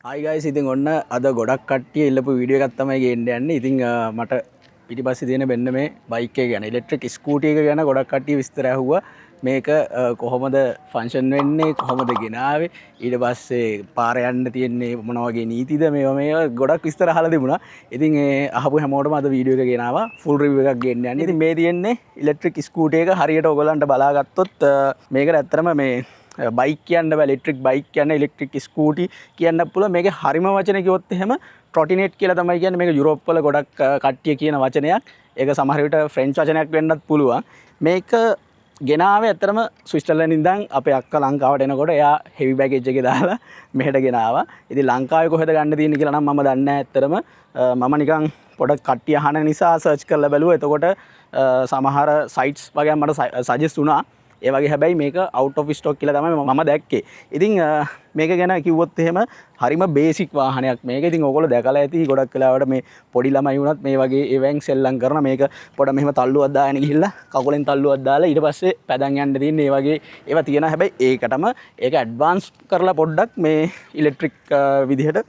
Hi guys, ඉතින් ඔන්න අද ගොඩක් කට්ටිය ඉල්ලපු වීඩියෝ එකක් තමයි ගේන්න යන්නේ. ඉතින් මට පිටිපස්සේ තියෙන මෙන්න මේ බයික් එක ගැන, ඉලෙක්ට්‍රික් ස්කූටි එක ගැන ගොඩක් කට්ටිය විස්තර ඇහුවා. මේක කොහොමද ෆන්ක්ෂන් වෙන්නේ, කොහොමද ගෙනාවේ, ඊට පස්සේ පාර යන්න තියෙන්නේ මොන වගේ නීතිද, මේවා ගොඩක් විස්තර අහලා තිබුණා. ඉතින් අහපු හැමෝටම අද වීඩියෝ එක ගෙනාවා. ෆුල් රිවිව් එකක් ගේන්න යන්නේ. ඉතින් මේ තියෙන්නේ ඉලෙක්ට්‍රික් ස්කූටි එක. හරියට ඔයගොල්ලන්ට බලාගත්තොත් මේකට ඇත්තටම මේ බයික් කියන්න බෑ, ඉලෙක්ට්‍රික් බයික් කියන්න, ඉලෙක්ට්‍රික් ස්කූටි කියන්න පුළුවන්. මේකේ හරිම වචනේ කිව්වොත් එහෙම ට්‍රොටිනේට් කියලා තමයි කියන්නේ. මේක යුරෝප් වල ගොඩක් කට්ටිය කියන වචනයක්. ඒක සමහර විට ෆ්‍රෙන්ච් වචනයක් වෙන්නත් පුළුවන්. මේක ගෙනාවේ ඇත්තටම ස්විට්සර්ලන්ඩ් ඉඳන් අපේ අක්කා ලංකාවට එනකොට එයා හෙවි බෑගේජ් එකේ දාලා මෙහෙට ගෙනාවා. ඉතින් ලංකාවේ කොහෙද ගන්න තියෙන්නේ කියලා නම් මම දන්නේ නැහැ ඇත්තටම. මම නිකන් පොඩක් කට්ටිය අහන නිසා සර්ච් කරලා බැලුවා. එතකොට සමහර සයිට්ස් වගේ මට සජෙස්ට් වුණා. ඒ වගේ හැබැයි මේක out of stock කියලා තමයි මම දැක්කේ. ඉතින් මේක ගැන කිව්වොත් එහෙම හරිම බේසික් වාහනයක් මේක. ඉතින් ඕගොල්ලෝ දැකලා ඇති ගොඩක් වෙලාවට මේ පොඩි ළමයි වුණත් මේ වගේ ඒවෙන් සෙල්ලම් කරන මේක පොඩ මෙහෙම තල්ලුවක් දාගෙන ගිහිල්ලා කකුලෙන් තල්ලුවක් දාලා ඊට පස්සේ පැදන් යන්න තියෙන මේ වගේ ඒවා තියෙනවා. හැබැයි ඒකටම ඒක ඇඩ්වාන්ස් කරලා පොඩ්ඩක් මේ ඉලෙක්ට්‍රික් විදිහට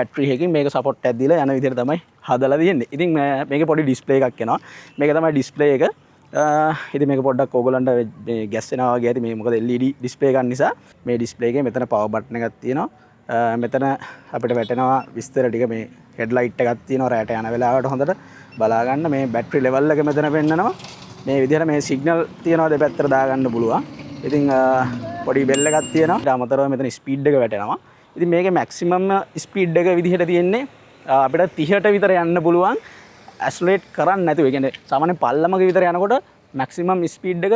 බැටරි එකකින් මේක සපෝට් එකක් දීලා යන විදිහට තමයි හදලා තියෙන්නේ. ඉතින් මේකේ පොඩි ඩිස්ප්ලේ එකක් එනවා. මේක තමයි ඩිස්ප්ලේ එක. ඉතින් මේක පොඩ්ඩක් ඕගොල්ලන්ට මේ ගැස්සෙනවා වගේ ඇති. මේ මොකද LED ඩිස්ප්ලේ එකක් නිසා මේ ඩිස්ප්ලේ එකේ මෙතන පවර් බටන් එකක් තියෙනවා. මෙතන අපිට වැටෙනවා විස්තර ටික. මේ හෙඩ්ලයිට් එකක් තියෙනවා. රැට යන වෙලාවට හොඳට බලා ගන්න. මේ බැටරි ලෙවල් එක මෙතන පෙන්නනවා. මේ විදිහට මේ සිග්නල් තියෙනවා දෙපැත්තට දාගන්න පුළුවන්. ඉතින් පොඩි බෙල් එකක් තියෙනවා. ඊට අමතරව මෙතන ස්පීඩ් එක වැටෙනවා. ඉතින් මේකේ මැක්සිමම් ස්පීඩ් එක විදිහට තියෙන්නේ අපිට 30ට විතර යන්න පුළුවන්. ඇස්ලේට් කරන්න නැතුව. ඒ කියන්නේ සාමාන්‍ය පල්ලමක විතර යනකොට මැක්සිමම් ස්පීඩ් එක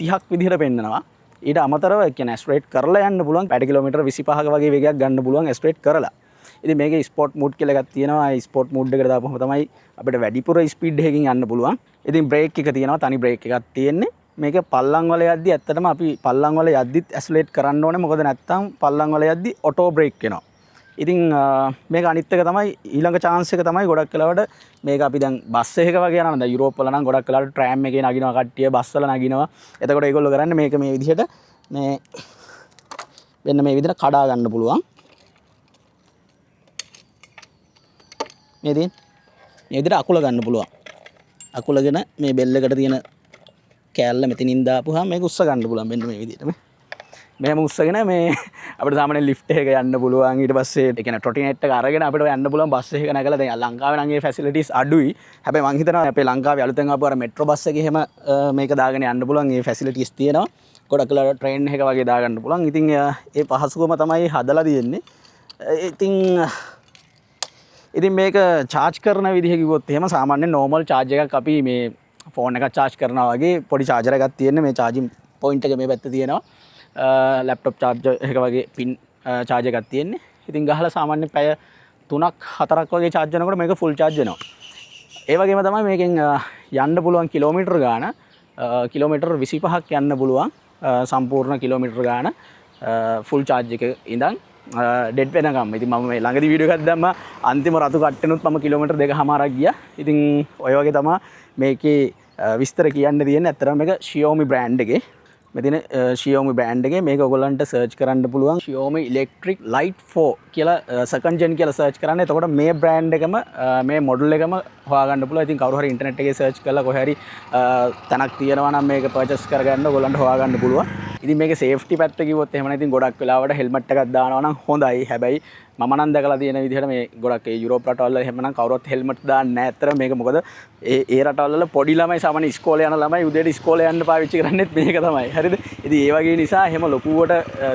30ක් විදිහට පෙන්නනවා. ඊට අමතරව ඒ කියන්නේ ඇස්ලේට් කරලා යන්න පුළුවන්. පැය කිලෝමීටර් 25ක වගේ වේගයක් ගන්න පුළුවන් ඇස්ලේට් කරලා. ඉතින් මේකේ ස්පෝර්ට් මෝඩ් කියලා එකක් තියෙනවා. ඒ ස්පෝර්ට් මෝඩ් එකට දාපුවම තමයි අපිට වැඩිපුර ස්පීඩ් එකකින් යන්න පුළුවන්. ඉතින් බ්‍රේක් එක තියෙනවා. තනි බ්‍රේක් එකක් තියෙන්නේ. මේක පල්ලම් වල යද්දි ඇත්තටම අපි පල්ලම් වල යද්දිත් ඇස්ලේට් කරන්න ඕනේ. මොකද නැත්තම් පල්ලම් වල යද්දි ඔටෝ බ්‍රේක් වෙනවා. ඉතින් මේක අනිත් එක තමයි ඊළඟ chance එක තමයි ගොඩක් වෙලාවට මේක අපි දැන් බස් එකක වගේ යනවා. දැන් යුරෝප් වල නම් ගොඩක් වෙලාවට ට්‍රෑම් එකේ නගිනවා කට්ටිය, බස් වල නගිනවා. එතකොට ඒගොල්ලෝ කරන්නේ මේක මේ විදිහට මේ වෙන මේ විදිහට කඩා ගන්න පුළුවන්. මේ විදිහට අකුල ගන්න පුළුවන්. අකුලගෙන මේ බෙල් එකට තියෙන කෑල්ල මෙතනින් දාපුවාම මේක උස්ස ගන්න පුළුවන්. මෙන්න මේ විදිහට මෙහෙම උස්සගෙන මේ අපිට සාමාන්‍ය ලිෆ්ට් එකක යන්න පුළුවන්. ඊට පස්සේ ඒ කියන්නේ ට්‍රොටිනේට් එක අරගෙන අපිට යන්න පුළුවන්. බස් එකක නැගලා දැන් ලංකාවේ නම් ඒ ෆැසිලිටිස් අඩුයි. හැබැයි මං හිතනවා අපේ ලංකාවේ අලුතෙන් ආපු අර මෙට්‍රෝ බස් එකේ එහෙම මේක දාගෙන යන්න පුළුවන්. ඒ ෆැසිලිටිස් තියෙනවා. ගොඩක් වෙලාවට ට්‍රේන් එක වගේ දාගන්න පුළුවන්. ඉතින් ඒ පහසුකම තමයි හදලා තියෙන්නේ. ඉතින් මේක charge කරන විදිහ කිව්වොත් එහෙම සාමාන්‍ය normal charge එකක් අපි මේ ෆෝන් එකක් charge කරනවා වගේ පොඩි charger එකක් තියෙන්නේ. මේ charging point එක මේ පැත්තේ තියෙනවා. ලැප්ටොප් චාර්ජර් එක වගේ පින් චාර්ජර් එකක් තියෙන්නේ. ඉතින් ගහලා සාමාන්‍ය පැය 3ක් 4ක් වගේ චාර්ජ් කරනකොට මේක ෆුල් චාර්ජ් වෙනවා. ඒ වගේම තමයි මේකෙන් යන්න පුළුවන් කිලෝමීටර් ගාන කිලෝමීටර් 25ක් යන්න පුළුවන්. සම්පූර්ණ කිලෝමීටර් ගාන ෆුල් චාර්ජ් එක ඉඳන් ඩෙඩ් වෙනකම්. ඉතින් මම මේ ළඟදී වීඩියෝ එකක් දැම්මා. අන්තිම රතු කට්ටෙනුත් මම කිලෝමීටර් 2කමාරක් ගියා. ඉතින් ඔය වගේ තමයි මේකේ විස්තර කියන්න තියෙන්නේ. ඇත්තටම මේක Xiaomi brand එකේ. මෙතන Xiaomi brand එකේ මේක ඔයගොල්ලන්ට සර්ච් කරන්න පුළුවන්. Xiaomi Electric Lite 4 කියලා second gen කියලා සර්ච් කරන්න. එතකොට මේ brand එකම මේ model එකම හොයාගන්න පුළුවන්. ඉතින් කවුරු හරි ඉන්ටර්නෙට් එකේ සර්ච් කරලා කොහේ හරි තැනක් තියෙනවා නම් මේක purchase කරගන්න ඔයගොල්ලන්ට හොයාගන්න පුළුවන්. ඉතින් මේකේ safety පැත්ත කිව්වොත් එහෙම නැතිනම් ගොඩක් වෙලාවට helmet එකක් දානවා නම් හොඳයි. හැබැයි මම නම් දැකලා තියෙන විදිහට මේ ගොඩක් ඒ යුරෝප් රටවල් වල එහෙම නම් කවුරුත් helmet දාන්නේ නැහැ. ඇත්තට මේක මොකද ඒ රටවල් වල පොඩි ළමයි සාමාන්‍ය ඉස්කෝලේ යන ළමයි උදේට ඉස්කෝලේ යන්න පාවිච්චි කරන්නේත් මේක තමයි. හරිද? ඉතින් ඒ වගේ නිසා එහෙම ලොකුවට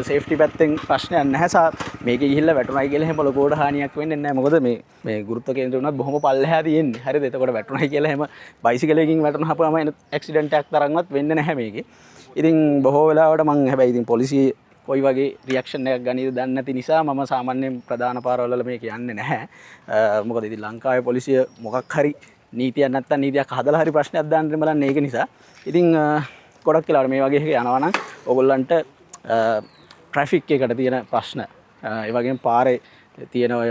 safety පැත්තෙන් ප්‍රශ්නයක් නැහැ. මේකේ ගිහිල්ලා වැටුණයි කියලා එහෙම ලොකුවට හානියක් වෙන්නේ නැහැ. මොකද මේ ගුරුත්ව කේන්ද්‍රය උනත් බොහොම පල්ලෙහා තියෙන්නේ. හරිද? එතකොට වැටුණයි කියලා එහෙම බයිසිකලයකින් වැටුණාම එන ඇක්සිඩන්ට් එකක් තරම්වත් වෙන්නේ නැහැ මේකේ. ඉතින් බොහෝ වෙලාවට මම හැබැයි ඉතින් පොලිසිය කොයි වගේ රියැක්ෂන් එකක් ගනීද දන්නේ නැති නිසා මම සාමාන්‍යයෙන් ප්‍රධාන පාරවල වල මේක යන්නේ නැහැ. මොකද ඉතින් ලංකාවේ පොලිසිය මොකක් හරි නීතියක් නැත්තම් නීතියක් හදලා හරි ප්‍රශ්නයක් දාන්න බලන්නේ ඒක නිසා. ඉතින් ගොඩක් වෙලාවට මේ වගේ එකක යනවා නම් ඕගොල්ලන්ට ට්‍රැෆික් එකට තියෙන ප්‍රශ්න ඒ වගේම පාරේ තියෙන ඔය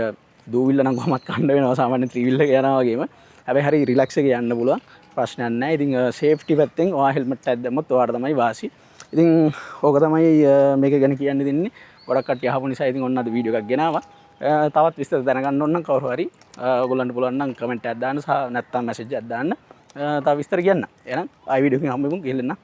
දූවිල්ල නම් කොහොමත් කන්න වෙනවා සාමාන්‍ය ත්‍රිවිල් එක යනවා වගේම. හැබැයි හරි රිලැක්ස් එකේ යන්න පුළුවන්. ප්‍රශ්නයක් නැහැ. ඉතින් සේෆ්ටි පැත්තෙන් ඔයා හෙල්මට් එකක් දැම්මොත් ඔයාට තමයි වාසි. ඉතින් ඕක තමයි මේක ගැන කියන්න දෙන්නේ. ගොඩක් කට්ටිය අහපු නිසා ඉතින් ඔන්න අද වීඩියෝ එකක් ගෙනාවා. තවත් විස්තර දැනගන්න ඕන නම් කවුරු හරි ඔයගොල්ලන්ට පුළුවන් නම් කමෙන්ට් එකක් දාන්න සහ නැත්නම් මැසේජ් එකක් දාන්න තව විස්තර කියන්න. එහෙනම් ආයි වීඩියෝ එකකින් හම්බෙමු. ගිහින්